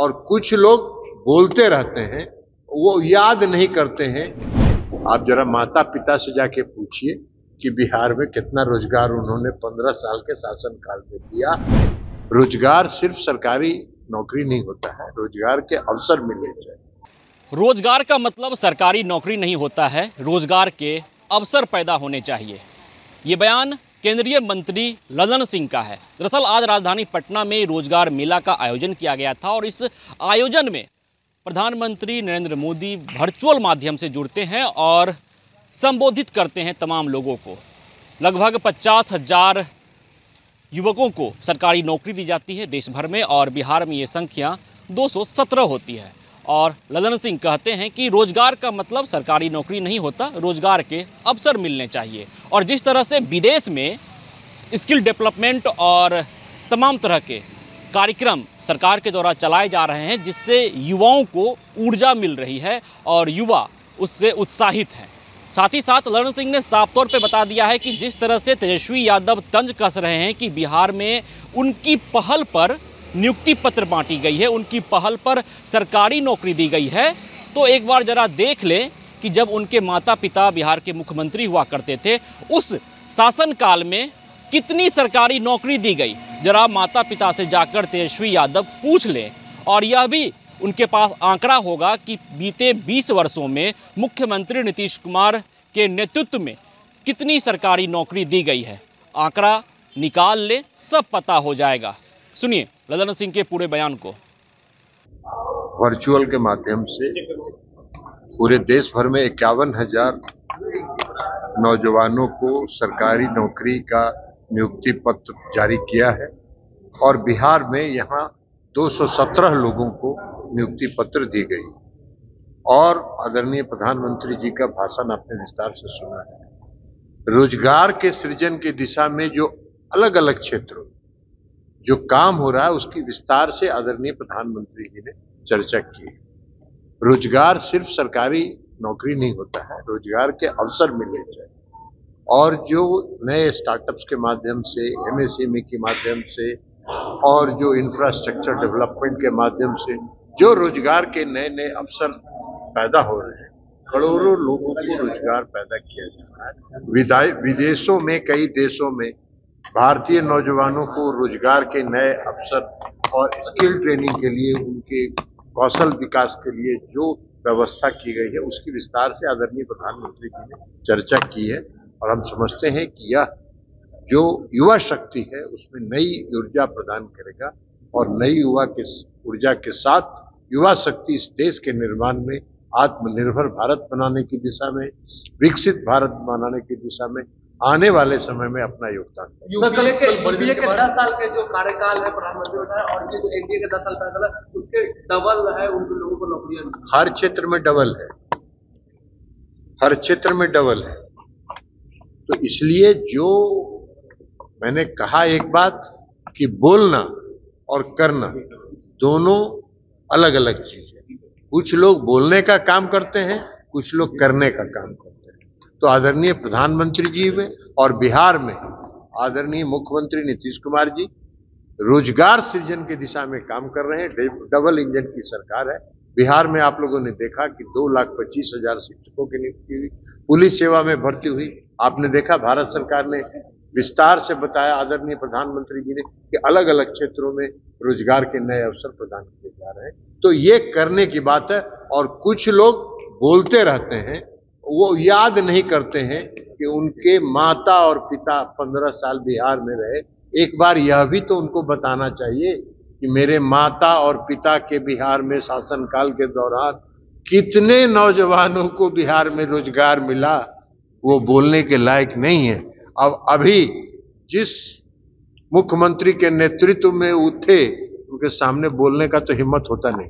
और कुछ लोग बोलते रहते हैं, वो याद नहीं करते हैं। आप जरा माता पिता से जाके पूछिए कि बिहार में कितना रोजगार उन्होंने 15 साल के शासनकाल में दिया। रोजगार सिर्फ सरकारी नौकरी नहीं होता है, रोजगार के अवसर मिलने चाहिए। रोजगार का मतलब सरकारी नौकरी नहीं होता है, रोजगार के अवसर पैदा होने चाहिए। ये बयान केंद्रीय मंत्री ललन सिंह का है। दरअसल आज राजधानी पटना में रोजगार मेला का आयोजन किया गया था और इस आयोजन में प्रधानमंत्री नरेंद्र मोदी वर्चुअल माध्यम से जुड़ते हैं और संबोधित करते हैं तमाम लोगों को। लगभग 50,000 युवकों को सरकारी नौकरी दी जाती है देश भर में और बिहार में ये संख्या 217 होती है। और ललन सिंह कहते हैं कि रोजगार का मतलब सरकारी नौकरी नहीं होता, रोजगार के अवसर मिलने चाहिए। और जिस तरह से विदेश में स्किल डेवलपमेंट और तमाम तरह के कार्यक्रम सरकार के द्वारा चलाए जा रहे हैं, जिससे युवाओं को ऊर्जा मिल रही है और युवा उससे उत्साहित हैं। साथ ही साथ ललन सिंह ने साफ तौर पे बता दिया है कि जिस तरह से तेजस्वी यादव तंज कस रहे हैं कि बिहार में उनकी पहल पर नियुक्ति पत्र बांटी गई है, उनकी पहल पर सरकारी नौकरी दी गई है, तो एक बार जरा देख लें कि जब उनके माता पिता बिहार के मुख्यमंत्री हुआ करते थे, उस शासनकाल में कितनी सरकारी नौकरी दी गई। जरा माता पिता से जाकर तेजस्वी यादव पूछ लें और यह भी उनके पास आंकड़ा होगा कि बीते 20 वर्षों में मुख्यमंत्री नीतीश कुमार के नेतृत्व में कितनी सरकारी नौकरी दी गई है। आंकड़ा निकाल ले, सब पता हो जाएगा। सुनिए ललन सिंह के पूरे बयान को। वर्चुअल के माध्यम से पूरे देश भर में 51,000 नौजवानों को सरकारी नौकरी का नियुक्ति पत्र जारी किया है और बिहार में यहाँ 217 लोगों को नियुक्ति पत्र दी गई। और आदरणीय प्रधानमंत्री जी का भाषण आपने विस्तार से सुना है। रोजगार के सृजन की दिशा में जो अलग अलग क्षेत्रों जो काम हो रहा है, उसकी विस्तार से आदरणीय प्रधानमंत्री जी ने चर्चा की। रोजगार सिर्फ सरकारी नौकरी नहीं होता है, रोजगार के अवसर मिलने चाहिए। और जो नए स्टार्टअप्स के माध्यम से, एमएसएमई के माध्यम से और जो इंफ्रास्ट्रक्चर डेवलपमेंट के माध्यम से जो रोजगार के नए नए अवसर पैदा हो रहे हैं, करोड़ों लोगों को रोजगार पैदा किया जा रहा है। विदेशों में, कई देशों में भारतीय नौजवानों को रोजगार के नए अवसर और स्किल ट्रेनिंग के लिए, उनके कौशल विकास के लिए जो व्यवस्था की गई है, उसकी विस्तार से आदरणीय प्रधानमंत्री जी ने चर्चा की है। और हम समझते हैं कि यह जो युवा शक्ति है उसमें नई ऊर्जा प्रदान करेगा और नई युवा के ऊर्जा के साथ युवा शक्ति इस देश के निर्माण में, आत्मनिर्भर भारत बनाने की दिशा में, विकसित भारत बनाने की दिशा में आने वाले समय में अपना योगदान दें। यूपीए के 10 साल के जो कार्यकाल है प्रधानमंत्री का, और ये जो एनडीए के 10 साल कार्यकाल है, उसके डबल है उन लोगों को नौकरियां। हर क्षेत्र में डबल है, हर क्षेत्र में डबल है। तो इसलिए जो मैंने कहा एक बात कि बोलना और करना दोनों अलग अलग चीज है। कुछ लोग बोलने का काम करते हैं, कुछ लोग करने का काम करते हैं। तो आदरणीय प्रधानमंत्री जी में और बिहार में आदरणीय मुख्यमंत्री नीतीश कुमार जी रोजगार सृजन की दिशा में काम कर रहे हैं। डबल इंजन की सरकार है। बिहार में आप लोगों ने देखा कि 2,25,000 शिक्षकों की नियुक्ति हुई, पुलिस सेवा में भर्ती हुई। आपने देखा भारत सरकार ने विस्तार से बताया, आदरणीय प्रधानमंत्री जी ने, कि अलग अलग क्षेत्रों में रोजगार के नए अवसर प्रदान किए जा रहे हैं। तो ये करने की बात है। और कुछ लोग बोलते रहते हैं, वो याद नहीं करते हैं कि उनके माता और पिता 15 साल बिहार में रहे। एक बार यह भी तो उनको बताना चाहिए कि मेरे माता और पिता के बिहार में शासनकाल के दौरान कितने नौजवानों को बिहार में रोजगार मिला। वो बोलने के लायक नहीं है। अब अभी जिस मुख्यमंत्री के नेतृत्व में उठे, उनके सामने बोलने का तो हिम्मत होता नहीं।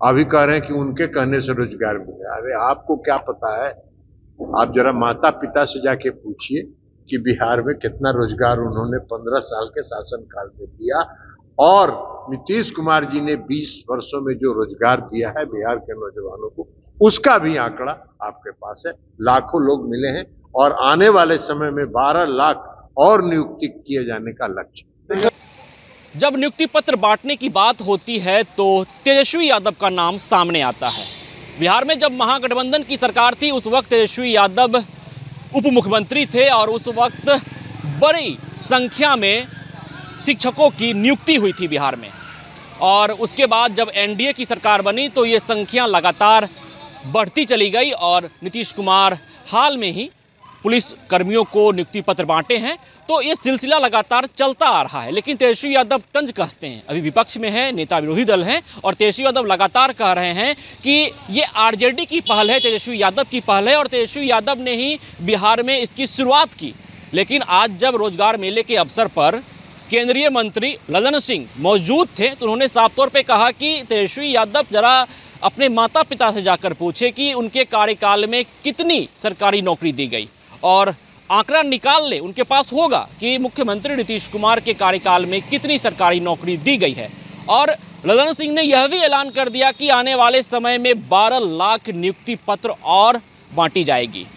अभी कह रहे हैं कि उनके कहने से रोजगार मिला। अरे आपको क्या पता है? आप जरा माता पिता से जाके पूछिए कि बिहार में कितना रोजगार उन्होंने 15 साल के शासनकाल में दिया। और नीतीश कुमार जी ने 20 वर्षों में जो रोजगार दिया है बिहार के नौजवानों को, उसका भी आंकड़ा आपके पास है। लाखों लोग मिले हैं और आने वाले समय में 12 लाख और नियुक्ति किए जाने का लक्ष्य। जब नियुक्ति पत्र बांटने की बात होती है तो तेजस्वी यादव का नाम सामने आता है। बिहार में जब महागठबंधन की सरकार थी उस वक्त तेजस्वी यादव उप मुख्यमंत्री थे और उस वक्त बड़ी संख्या में शिक्षकों की नियुक्ति हुई थी बिहार में। और उसके बाद जब एनडीए की सरकार बनी तो ये संख्या लगातार बढ़ती चली गई और नीतीश कुमार हाल में ही पुलिस कर्मियों को नियुक्ति पत्र बांटे हैं। तो ये सिलसिला लगातार चलता आ रहा है, लेकिन तेजस्वी यादव तंज कसते हैं। अभी विपक्ष में है, नेता विरोधी दल हैं और तेजस्वी यादव लगातार कह रहे हैं कि ये आरजेडी की पहल है, तेजस्वी यादव की पहल है और तेजस्वी यादव ने ही बिहार में इसकी शुरुआत की। लेकिन आज जब रोजगार मेले के अवसर पर केंद्रीय मंत्री ललन सिंह मौजूद थे तो उन्होंने साफ तौर पे कहा कि तेजस्वी यादव जरा अपने माता पिता से जाकर पूछे कि उनके कार्यकाल में कितनी सरकारी नौकरी दी गई और आंकड़ा निकाल ले, उनके पास होगा कि मुख्यमंत्री नीतीश कुमार के कार्यकाल में कितनी सरकारी नौकरी दी गई है। और ललन सिंह ने यह भी ऐलान कर दिया कि आने वाले समय में 12 लाख नियुक्ति पत्र और बांटी जाएगी।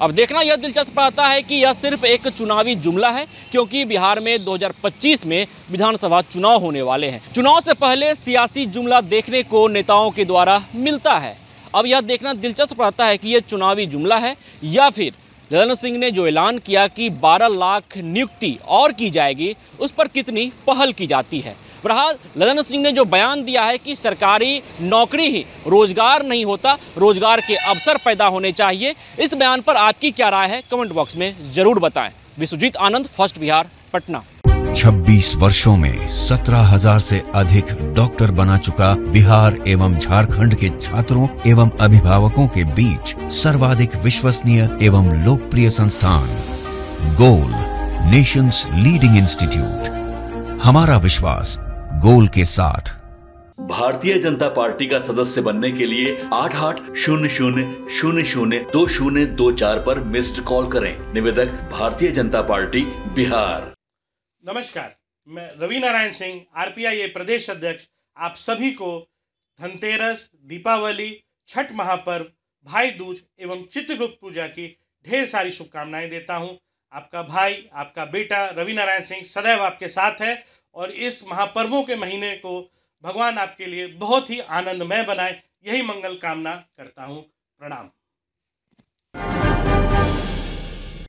अब देखना यह दिलचस्प रहता है कि यह सिर्फ एक चुनावी जुमला है, क्योंकि बिहार में 2025 में विधानसभा चुनाव होने वाले हैं। चुनाव से पहले सियासी जुमला देखने को नेताओं के द्वारा मिलता है। अब यह देखना दिलचस्प रहता है कि यह चुनावी जुमला है या फिर ललन सिंह ने जो ऐलान किया कि 12 लाख नियुक्ति और की जाएगी उस पर कितनी पहल की जाती है। बहरहाल ललन सिंह ने जो बयान दिया है कि सरकारी नौकरी ही रोजगार नहीं होता, रोजगार के अवसर पैदा होने चाहिए, इस बयान पर आपकी क्या राय है कमेंट बॉक्स में जरूर बताएं। विश्वजीत आनंद, फर्स्ट बिहार, पटना। 26 वर्षों में 17,000 से अधिक डॉक्टर बना चुका बिहार एवं झारखंड के छात्रों एवं अभिभावकों के बीच सर्वाधिक विश्वसनीय एवं लोकप्रिय संस्थान गोल, नेशंस लीडिंग इंस्टीट्यूट। हमारा विश्वास गोल के साथ। भारतीय जनता पार्टी का सदस्य बनने के लिए 8800002024 पर मिस्ड कॉल करें। निवेदक भारतीय जनता पार्टी बिहार। नमस्कार, मैं रवि नारायण सिंह, आरपीआई प्रदेश अध्यक्ष, आप सभी को धनतेरस, दीपावली, छठ महापर्व, भाई दूज एवं चित्रगुप्त पूजा की ढेर सारी शुभकामनाएं देता हूं। आपका भाई, आपका बेटा रवि नारायण सिंह सदैव आपके साथ है और इस महापर्वों के महीने को भगवान आपके लिए बहुत ही आनंदमय बनाए, यही मंगल कामना करता हूं। प्रणाम।